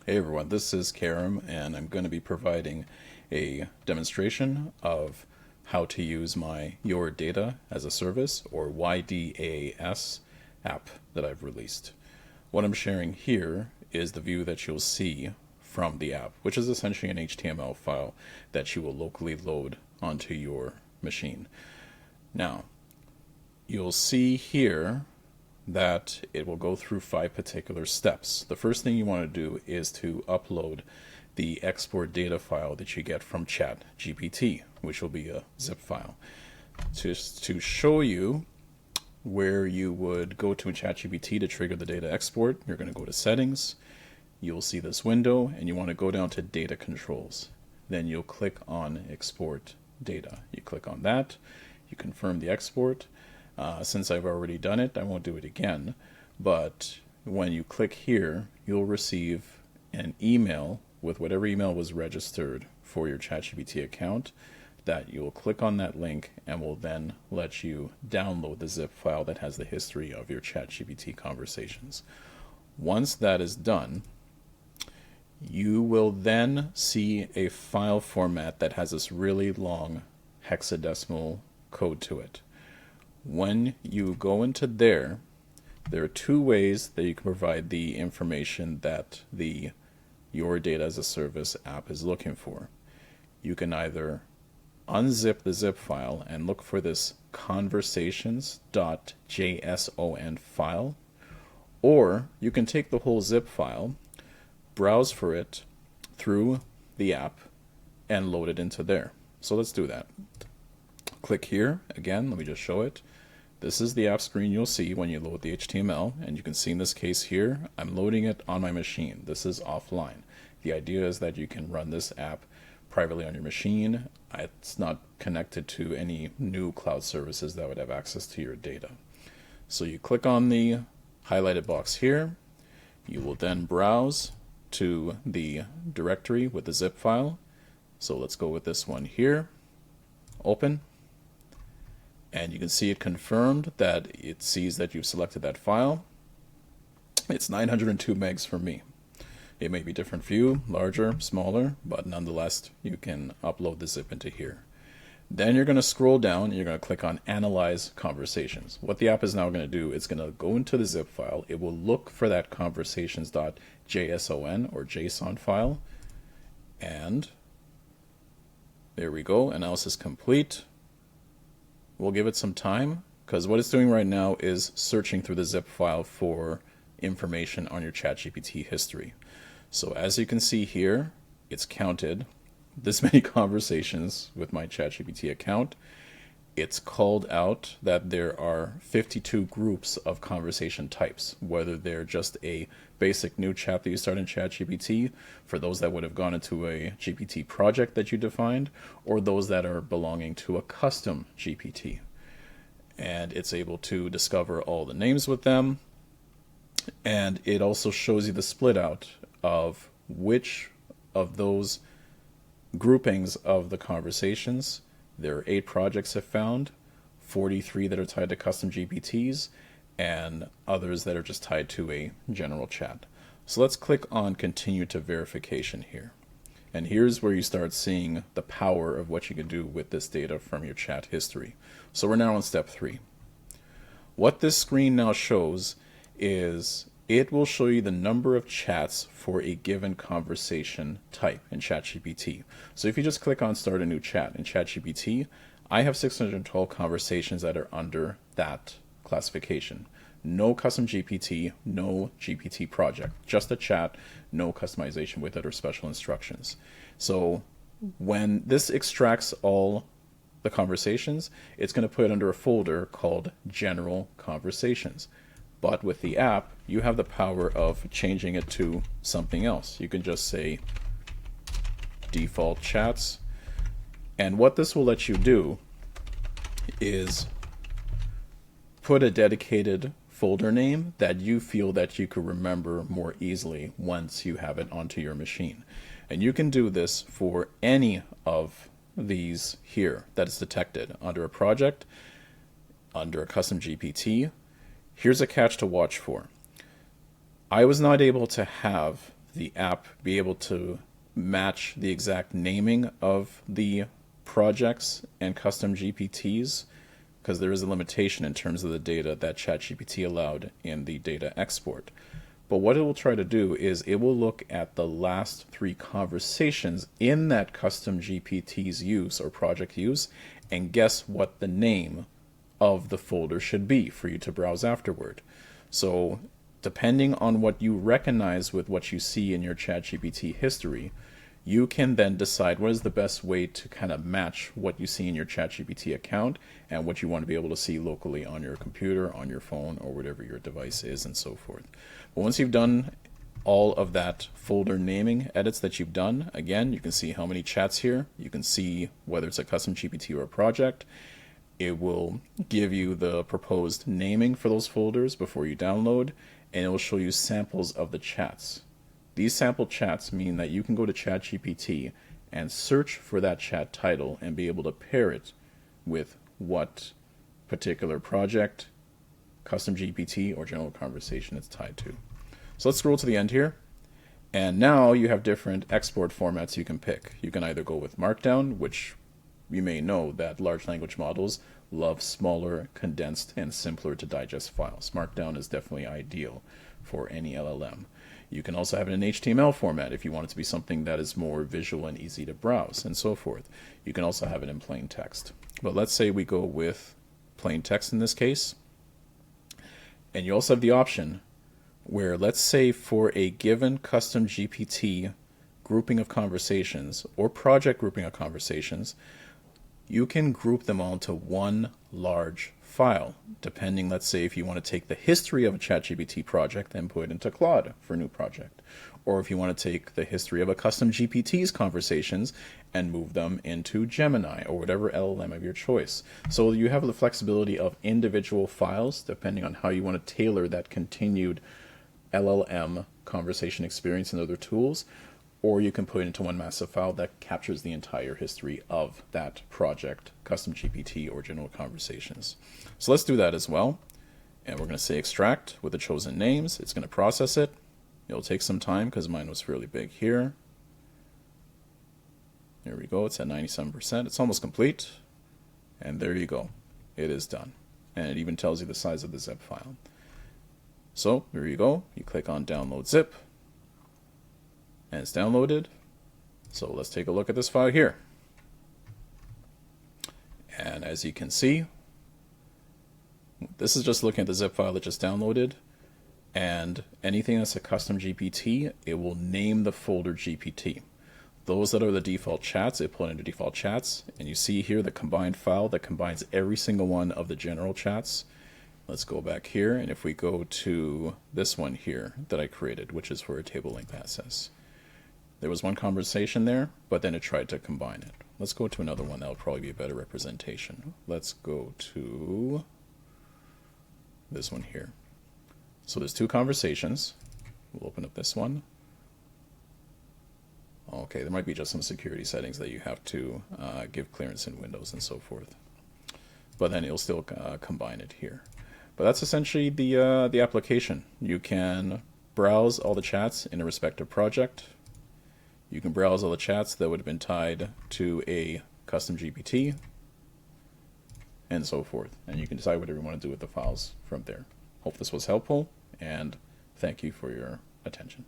Hey everyone, this is Karam, and I'm going to be providing a demonstration of how to use my Your Data as a Service, or YDaaS app that I've released. What I'm sharing here is the view that you'll see from the app, which is essentially an HTML file that you will locally load onto your machine. Now, you'll see here that it will go through 5 particular steps. The first thing you want to do is to upload the export data file that you get from ChatGPT, which will be a zip file. To show you where you would go to ChatGPT to trigger the data export, you're going to go to Settings. You'll see this window, and you want to go down to Data Controls. Then you'll click on Export Data. You click on that, you confirm the export. Since I've already done it, I won't do it again, but when you click here, you'll receive an email with whatever email was registered for your ChatGPT account, that you'll click on that link and will then let you download the zip file that has the history of your ChatGPT conversations. Once that is done, you will then see a file format that has this really long hexadecimal code to it. When you go into there are 2 ways that you can provide the information that the Your Data as a Service app is looking for. You can either unzip the zip file and look for this conversations.json file, or you can take the whole zip file, browse for it through the app, and load it into there. So let's do that. Click here again. Let me just show it. This is the app screen you'll see when you load the HTML, and you can see in this case here, I'm loading it on my machine. This is offline. The idea is that you can run this app privately on your machine. It's not connected to any new cloud services that would have access to your data. So you click on the highlighted box here. You will then browse to the directory with the zip file. So let's go with this one here. Open. And you can see it confirmed that it sees that you've selected that file. It's 902 megs for me. It may be different for you, larger, smaller, but nonetheless, you can upload the zip into here. Then you're going to scroll down and you're going to click on Analyze Conversations. What the app is now going to do, it's going to go into the zip file. It will look for that conversations.json or JSON file. And there we go. Analysis complete. We'll give it some time, because what it's doing right now is searching through the zip file for information on your ChatGPT history. So as you can see here, it's counted this many conversations with my ChatGPT account. It's called out that there are 52 groups of conversation types, whether they're just a basic new chat that you start in ChatGPT, for those that would have gone into a GPT project that you defined, or those that are belonging to a custom GPT. And it's able to discover all the names with them. And it also shows you the split out of which of those groupings of the conversations. There are 8 projects I've found, 43 that are tied to custom GPTs, and others that are just tied to a general chat. So let's click on Continue to Verification here. And here's where you start seeing the power of what you can do with this data from your chat history. So we're now on step 3. What this screen now shows is it will show you the number of chats for a given conversation type in ChatGPT. So if you just click on Start a New Chat in ChatGPT, I have 612 conversations that are under that classification. No custom GPT, no GPT project, just a chat, no customization with it or special instructions. So when this extracts all the conversations, it's going to put it under a folder called General Conversations. But with the app, you have the power of changing it to something else. You can just say default chats. And what this will let you do is put a dedicated folder name that you feel that you could remember more easily once you have it onto your machine. And you can do this for any of these here that is detected under a project, under a custom GPT. Here's a catch to watch for. I was not able to have the app be able to match the exact naming of the projects and custom GPTs, because there is a limitation in terms of the data that ChatGPT allowed in the data export. But what it will try to do is it will look at the last 3 conversations in that custom GPT's use or project use and guess what the name of the folder should be for you to browse afterward. So depending on what you recognize with what you see in your ChatGPT history, you can then decide what is the best way to kind of match what you see in your ChatGPT account and what you want to be able to see locally on your computer, on your phone, or whatever your device is, and so forth. But once you've done all of that folder naming edits that you've done, again, you can see how many chats here. You can see whether it's a custom GPT or a project. It will give you the proposed naming for those folders before you download, and it will show you samples of the chats. These sample chats mean that you can go to ChatGPT and search for that chat title and be able to pair it with what particular project, custom GPT, or general conversation it's tied to. So let's scroll to the end here. And now you have different export formats you can pick. You can either go with Markdown, which you may know that large language models love smaller, condensed, and simpler to digest files. Markdown is definitely ideal for any LLM. You can also have it in HTML format if you want it to be something that is more visual and easy to browse, and so forth. You can also have it in plain text. But let's say we go with plain text in this case. And you also have the option where, let's say for a given custom GPT grouping of conversations or project grouping of conversations, you can group them all into one large file, depending, let's say, if you want to take the history of a ChatGPT project and put it into Claude for a new project, or if you want to take the history of a custom GPT's conversations and move them into Gemini or whatever LLM of your choice. So you have the flexibility of individual files depending on how you want to tailor that continued LLM conversation experience and other tools, or you can put it into one massive file that captures the entire history of that project, custom GPT, or general conversations. So let's do that as well. And we're going to say extract with the chosen names. It's going to process it. It'll take some time because mine was fairly big here. There we go. It's at 97%. It's almost complete. And there you go. It is done. And it even tells you the size of the zip file. So there you go. You click on download zip. And it's downloaded. So let's take a look at this file here. And as you can see, this is just looking at the zip file that just downloaded. And anything that's a custom GPT, it will name the folder GPT. Those that are the default chats, it put into default chats. And you see here the combined file that combines every single one of the general chats. Let's go back here. And if we go to this one here that I created, which is for a table length access. There was one conversation there, but then it tried to combine it. Let's go to another one. That'll probably be a better representation. Let's go to this one here. So there's 2 conversations. We'll open up this one. Okay, there might be just some security settings that you have to give clearance in Windows and so forth. But then it'll still combine it here. But that's essentially the application. You can browse all the chats in a respective project. You can browse all the chats that would have been tied to a custom GPT, and so forth. And you can decide whatever you want to do with the files from there. Hope this was helpful, and thank you for your attention.